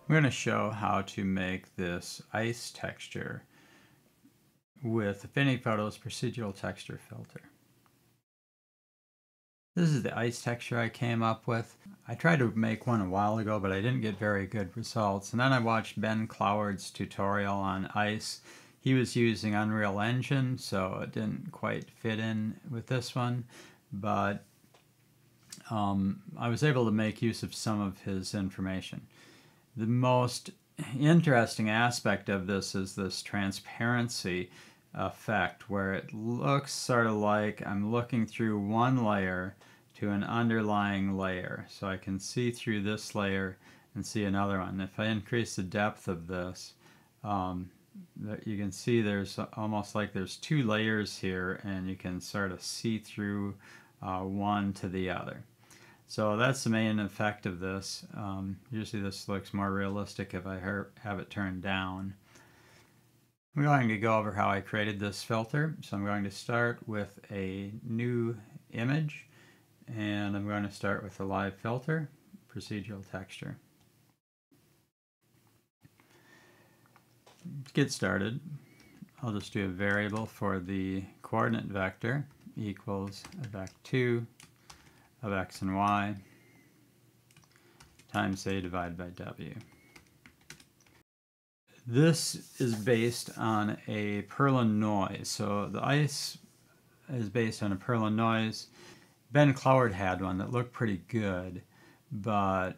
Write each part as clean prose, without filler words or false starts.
I'm going to show how to make this ice texture with Affinity Photo's Procedural Texture Filter. This is the ice texture I came up with. I tried to make one a while ago, but I didn't get very good results. And then I watched Ben Cloward's tutorial on ice. He was using Unreal Engine, so it didn't quite fit in with this one. But I was able to make use of some of his information. The most interesting aspect of this is this transparency effect, where it looks sort of like I'm looking through one layer to an underlying layer. So I can see through this layer and see another one. If I increase the depth of this, you can see there's almost like there's two layers here, and you can sort of see through one to the other. So that's the main effect of this. Usually this looks more realistic if I have it turned down. I'm going to go over how I created this filter. So I'm going to start with a new image, and I'm going to start with a live filter, procedural texture. To get started, I'll just do a variable for the coordinate vector equals vec2 of x and y times a divided by w. This is based on a Perlin noise. So the ice is based on a Perlin noise. Ben Cloward had one that looked pretty good, but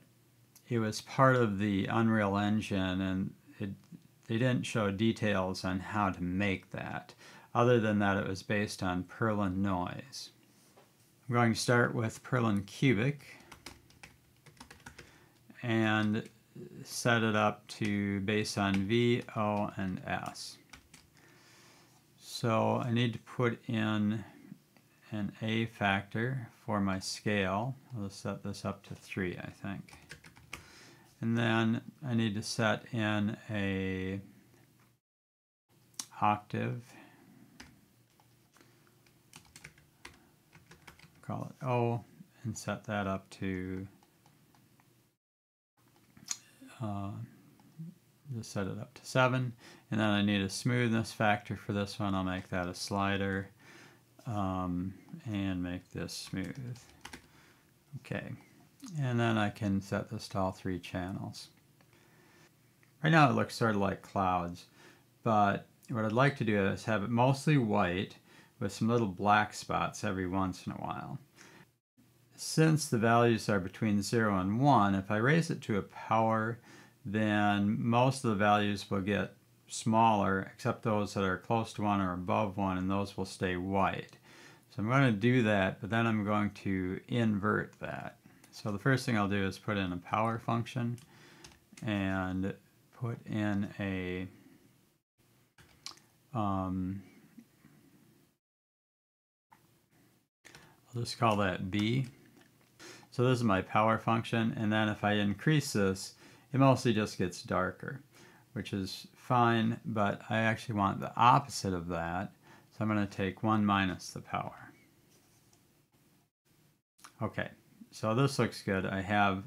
it was part of the Unreal Engine, and they didn't show details on how to make that, other than that it was based on Perlin noise. I'm going to start with perlincubic and set it up to based on V, O, and S. So I need to put in an A factor for my scale. I'll set this up to 3, I think. And then I need to set in a octave. Call it O, and set that up to just set it up to 7. And then I need a smoothness factor for this one. I'll make that a slider and make this smooth. Okay, and then I can set this to all 3 channels. Right now it looks sort of like clouds, but what I'd like to do is have it mostly white with some little black spots every once in a while. Since the values are between 0 and 1, if I raise it to a power, then most of the values will get smaller, except those that are close to 1 or above 1, and those will stay white. So I'm going to do that, but then I'm going to invert that. So the first thing I'll do is put in a power function and put in a I'll just call that B. So this is my power function, and then if I increase this, it mostly just gets darker, which is fine, but I actually want the opposite of that, so I'm going to take 1 minus the power. Okay, so this looks good. I have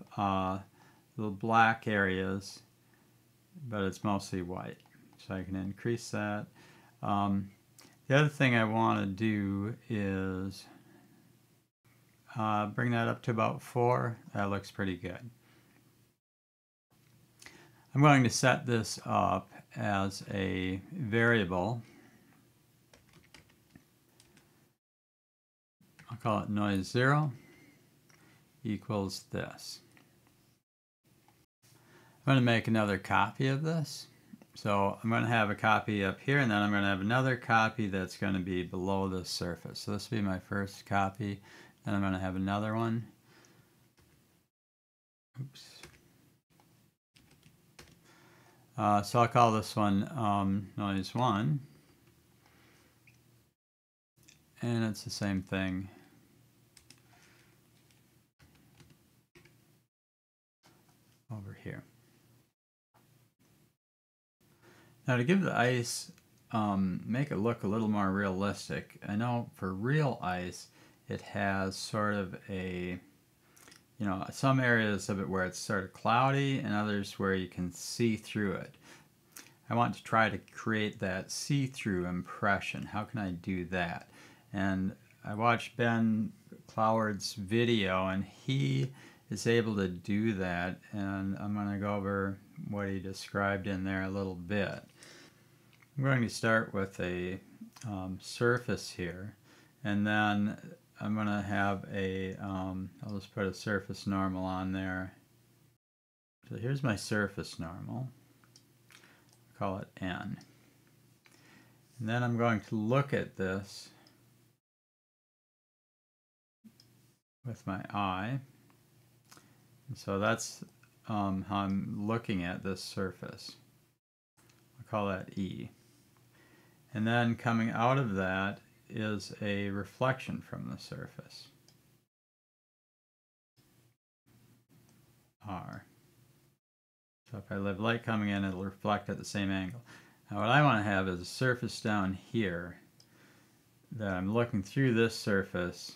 little black areas, but it's mostly white, so I can increase that. The other thing I want to do is bring that up to about 4. That looks pretty good. I'm going to set this up as a variable. I'll call it noise 0 equals this. I'm going to make another copy of this. So I'm going to have a copy up here, and then I'm going to have another copy that's going to be below the surface. So this will be my first copy. Then I'm going to have another one. Oops. So I'll call this one noise 1. And it's the same thing over here. Now to give the ice, make it look a little more realistic, I know for real ice, it has sort of a you know, some areas of it where it's sort of cloudy and others where you can see through it. I want to try to create that see-through impression. How can I do that? And I watched Ben Cloward's video, and he is able to do that, and I'm going to go over what he described in there a little bit. I'm going to start with a surface here, and then I'm going to have a, I'll just put a surface normal on there. So here's my surface normal. Call it N. And then I'm going to look at this with my eye. And so that's how I'm looking at this surface. I'll call that E. And then coming out of that is a reflection from the surface, R. So if I have light coming in, it'll reflect at the same angle. Now what I want to have is a surface down here that I'm looking through this surface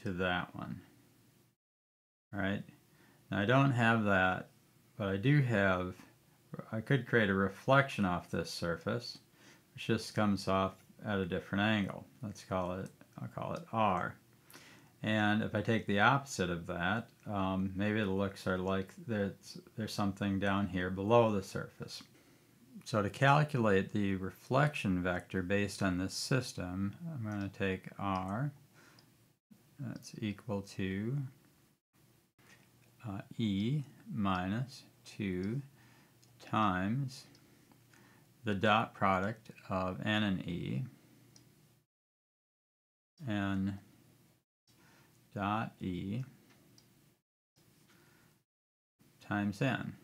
to that one. All right. Now I don't have that, but I do have, I could create a reflection off this surface, which just comes off at a different angle. Let's call it, I'll call it R. And if I take the opposite of that, maybe it'll look sort of like there's something down here below the surface. So to calculate the reflection vector based on this system, I'm going to take R, that's equal to E minus 2 times the dot product of N and E, N dot E times N,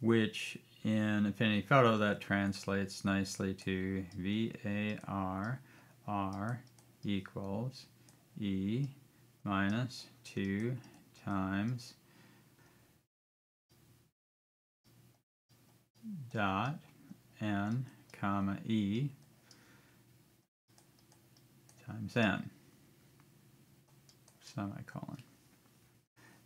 which in Affinity Photo that translates nicely to VAR R equals E minus 2 times dot N comma E times N, semicolon.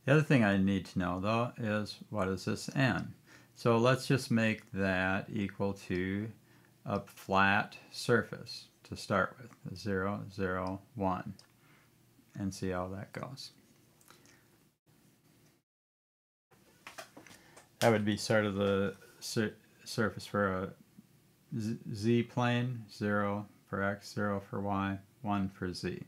The other thing I need to know though is what is this N? So let's just make that equal to a flat surface to start with, 0, 0, 1, and see how that goes. That would be sort of the surface for a z-plane, 0 for x, 0 for y, 1 for z.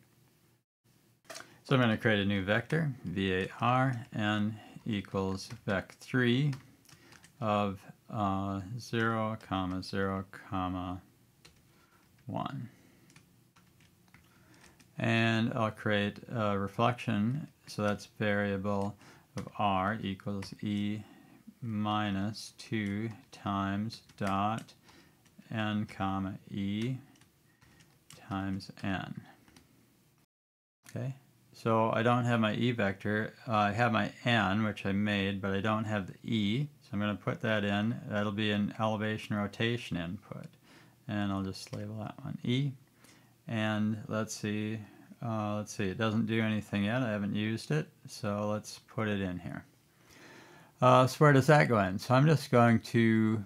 So I'm going to create a new vector, VAR, N equals vec3 of 0, 0, 1. And I'll create a reflection, so that's variable of R equals E minus 2 times dot N comma E times N. Okay, so I don't have my E vector. I have my N, which I made, but I don't have the E. So I'm going to put that in. That'll be an elevation rotation input. And I'll just label that one E. And let's see, it doesn't do anything yet. I haven't used it. So let's put it in here. So where does that go in? So I'm just going to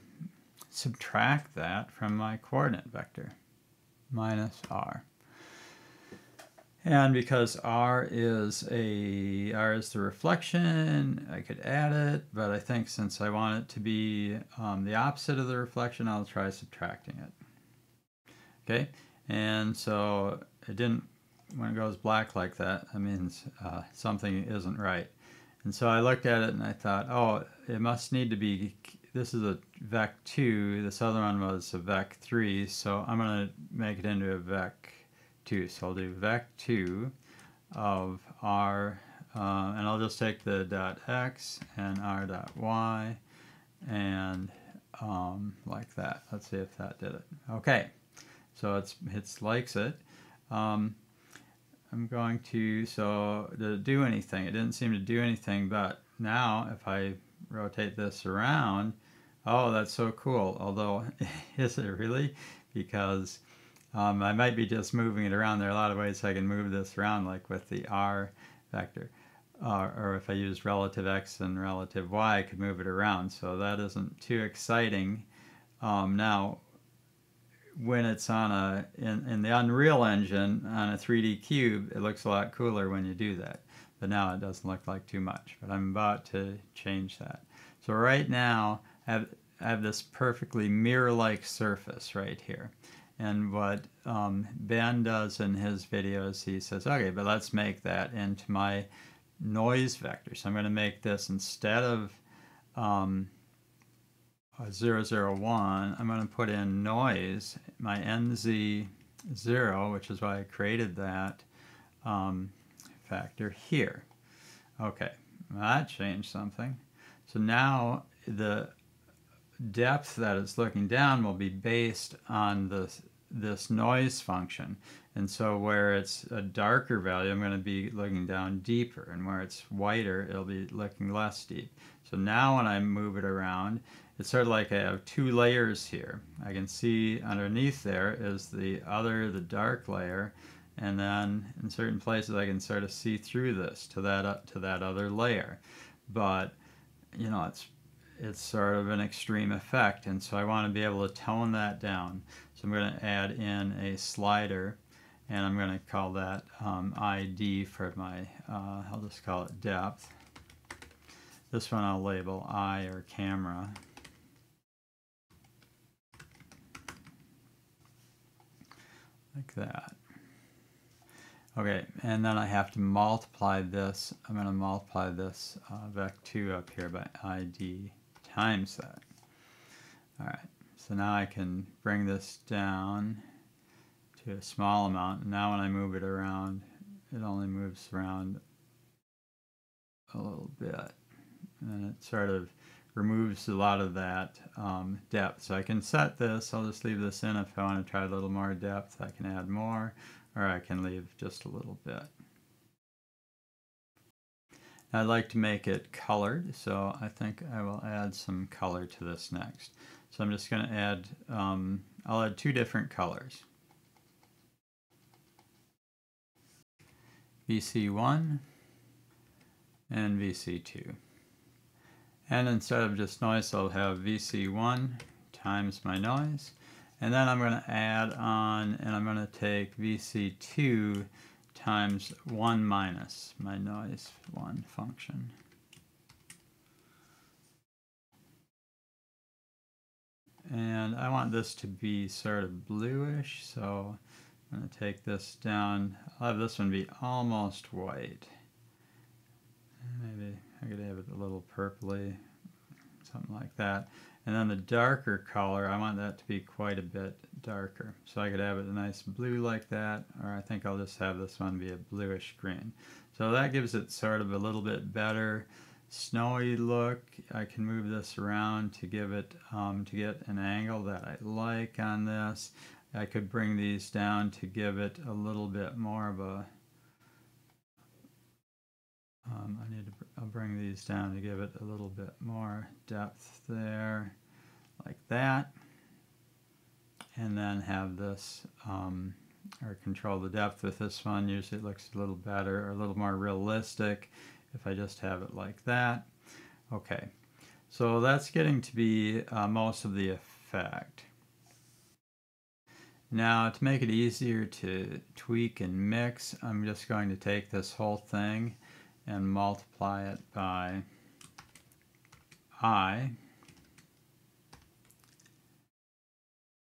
subtract that from my coordinate vector, minus R. And because R is the reflection, I could add it, but I think since I want it to be the opposite of the reflection, I'll try subtracting it. Okay, and so it didn't, when it goes black like that, that means something isn't right. And so I looked at it and I thought, oh, it must need to be, this is a vec2, this other one was a vec3, so I'm going to make it into a vec2. So I'll do vec2 of R, and I'll just take the dot x and R dot y, and like that. Let's see if that did it. Okay, so it likes it. I'm going to, so to do anything, it didn't seem to do anything, but now if I rotate this around, oh, that's so cool. Although, is it really? Because I might be just moving it around. There are a lot of ways I can move this around, like with the R vector. Or if I use relative x and relative y, I could move it around. So that isn't too exciting. Now, when it's on in the Unreal Engine on a 3D cube, it looks a lot cooler when you do that. But now it doesn't look like too much. But I'm about to change that. So right now, I have this perfectly mirror-like surface right here. And what Ben does in his videos, he says, okay, but let's make that into my noise vector. So I'm going to make this, instead of 001, I'm going to put in noise, my NZ0, which is why I created that factor here. Okay, that changed something. So now the depth that it's looking down will be based on this noise function. And so where it's a darker value, I'm going to be looking down deeper, and where it's whiter, it'll be looking less deep. So now when I move it around, it's sort of like I have two layers here. I can see underneath there is the dark layer, and then in certain places I can sort of see through this to that other layer. But you know, it's sort of an extreme effect, and so I want to be able to tone that down. So I'm going to add in a slider, and I'm going to call that ID for my, I'll just call it depth. This one I'll label I, or camera. Like that. Okay, and then I have to multiply this. I'm going to multiply this vec2 up here by ID times that. Alright, so now I can bring this down to a small amount. And now when I move it around, it only moves around a little bit. And it sort of removes a lot of that depth. So I can set this. I'll just leave this in. If I want to try a little more depth, I can add more, or I can leave just a little bit. I'd like to make it colored, so I think I will add some color to this next. So I'm just going to add, I'll add two different colors. VC1 and VC2. And instead of just noise, I'll have VC1 times my noise. And then I'm going to add on, and I'm going to take VC2 times 1 minus my noise 1 function. And I want this to be sort of bluish, so I'm going to take this down. I'll have this one be almost white. Maybe I could have it a little purpley, something like that. And then the darker color, I want that to be quite a bit darker. So I could have it a nice blue like that, or I think I'll just have this one be a bluish green. So that gives it sort of a little bit better snowy look. I can move this around to give it, to get an angle that I like on this. I could bring these down to give it a little bit more of a, I'll bring these down to give it a little bit more depth there, like that. And then have this, or control the depth with this one. Usually it looks a little better, or a little more realistic if I just have it like that. Okay, so that's getting to be most of the effect. Now, to make it easier to tweak and mix, I'm just going to take this whole thing and multiply it by I,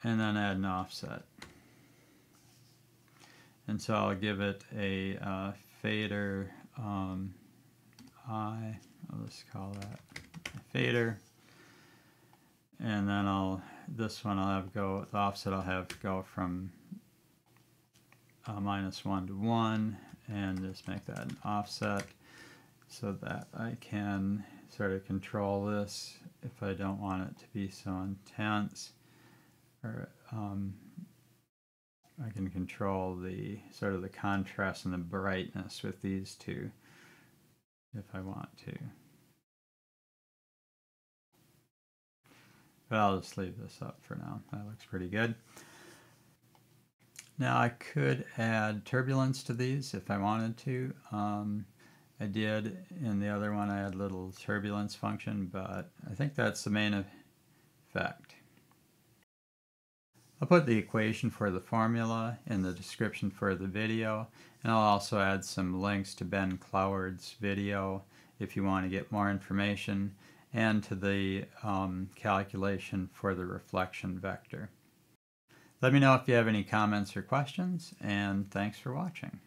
and then add an offset. And so I'll give it a fader I, I'll just call that a fader. And then this one I'll have go, the offset I'll have go from -1 to 1, and just make that an offset so that I can sort of control this if I don't want it to be so intense. Or I can control the sort of the contrast and the brightness with these two if I want to. But I'll just leave this up for now. That looks pretty good. Now I could add turbulence to these if I wanted to. I did in the other one. I had a little turbulence function, but I think that's the main effect. I'll put the equation for the formula in the description for the video, and I'll also add some links to Ben Cloward's video if you want to get more information, and to the calculation for the reflection vector. Let me know if you have any comments or questions, and thanks for watching.